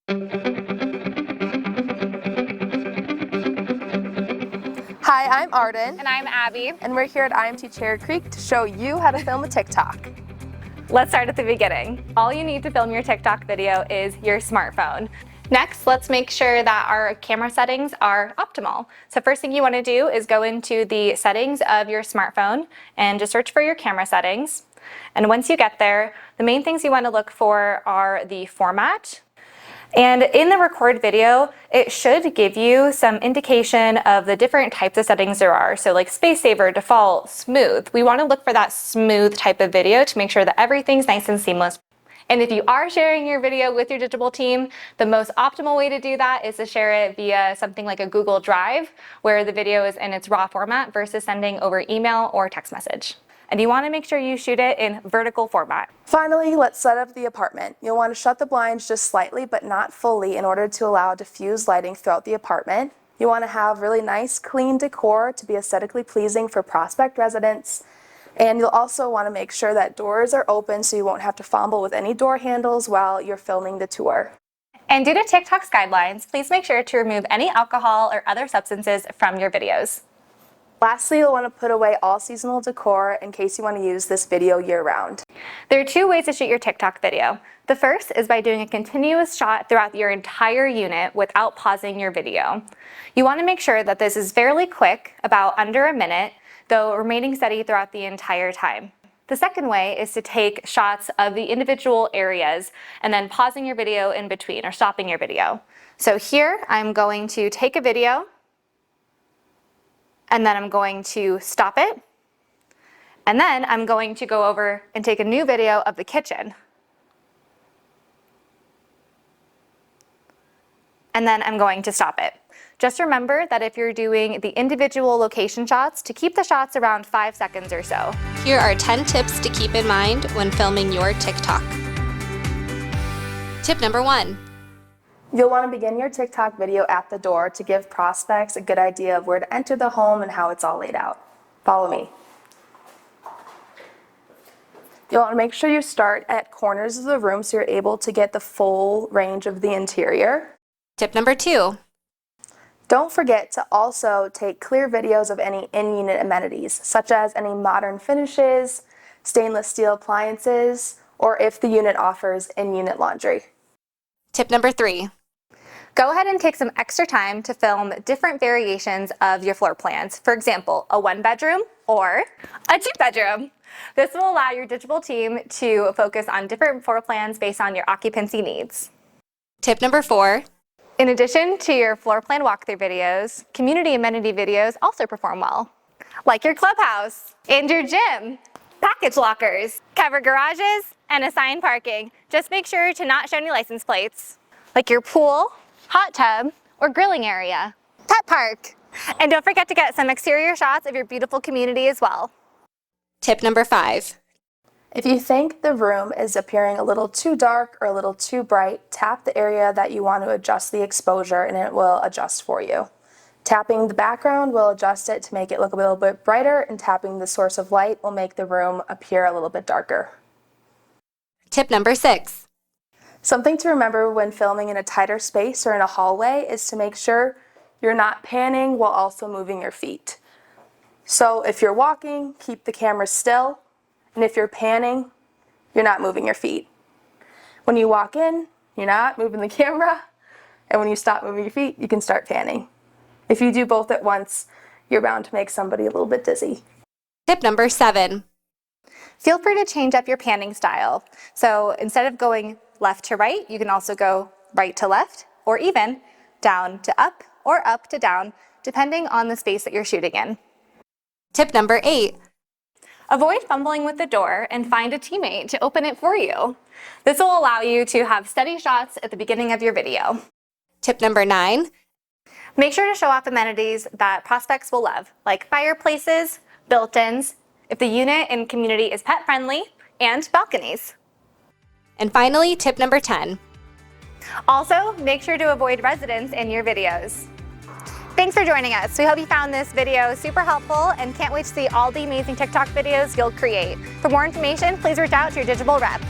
Hi, I'm Arden. And I'm Abby. And we're here at IMT Cherry Creek to show you how to film a TikTok. Let's start at the beginning. All you need to film your TikTok video is your smartphone. Next, let's make sure that our camera settings are optimal. So first thing you want to do is go into the settings of your smartphone and just search for your camera settings. And once you get there, the main things you want to look for are the format. And in the record video, it should give you some indication of the different types of settings there are. So like space saver, default, smooth. We want to look for that smooth type of video to make sure that everything's nice and seamless. And if you are sharing your video with your Digible team, the most optimal way to do that is to share it via something like a Google Drive, where the video is in its raw format versus sending over email or text message. And you want to make sure you shoot it in vertical format. Finally, let's set up the apartment. You'll want to shut the blinds just slightly, but not fully, in order to allow diffused lighting throughout the apartment. You want to have really nice, clean decor to be aesthetically pleasing for prospect residents. And you'll also want to make sure that doors are open so you won't have to fumble with any door handles while you're filming the tour. And due to TikTok's guidelines, please make sure to remove any alcohol or other substances from your videos. Lastly, you'll want to put away all seasonal decor in case you want to use this video year-round. There are two ways to shoot your TikTok video. The first is by doing a continuous shot throughout your entire unit without pausing your video. You want to make sure that this is fairly quick, about under a minute, though remaining steady throughout the entire time. The second way is to take shots of the individual areas and then pausing your video in between or stopping your video. So here I'm going to take a video, and then I'm going to stop it, and then I'm going to go over and take a new video of the kitchen. And then I'm going to stop it. Just remember that if you're doing the individual location shots, to keep the shots around 5 seconds or so. Here are 10 tips to keep in mind when filming your TikTok. Tip number 1. You'll want to begin your TikTok video at the door to give prospects a good idea of where to enter the home and how it's all laid out. Follow me. You'll want to make sure you start at corners of the room so you're able to get the full range of the interior. Tip number 2. Don't forget to also take clear videos of any in-unit amenities, such as any modern finishes, stainless steel appliances, or if the unit offers in-unit laundry. Tip number 3. Go ahead and take some extra time to film different variations of your floor plans. For example, a 1-bedroom or a 2-bedroom. This will allow your Digible team to focus on different floor plans based on your occupancy needs. Tip number 4. In addition to your floor plan walkthrough videos, community amenity videos also perform well, like your clubhouse and your gym, package lockers, covered garages, and assigned parking. Just make sure to not show any license plates, like your pool, hot tub, or grilling area, pet park. And don't forget to get some exterior shots of your beautiful community as well. Tip number 5. If you think the room is appearing a little too dark or a little too bright, tap the area that you want to adjust the exposure and it will adjust for you. Tapping the background will adjust it to make it look a little bit brighter, and tapping the source of light will make the room appear a little bit darker. Tip number 6. Something to remember when filming in a tighter space or in a hallway is to make sure you're not panning while also moving your feet. So if you're walking, keep the camera still, and if you're panning, you're not moving your feet. When you walk in, you're not moving the camera, and when you stop moving your feet, you can start panning. If you do both at once, you're bound to make somebody a little bit dizzy. Tip number 7. Feel free to change up your panning style. So instead of going left to right, you can also go right to left, or even down to up or up to down, depending on the space that you're shooting in. Tip number 8. Avoid fumbling with the door and find a teammate to open it for you. This will allow you to have steady shots at the beginning of your video. Tip number 9. Make sure to show off amenities that prospects will love, like fireplaces, built-ins, if the unit and community is pet-friendly, and balconies. And finally, tip number 10. Also, make sure to avoid residents in your videos. Thanks for joining us. We hope you found this video super helpful and can't wait to see all the amazing TikTok videos you'll create. For more information, please reach out to your Digible rep.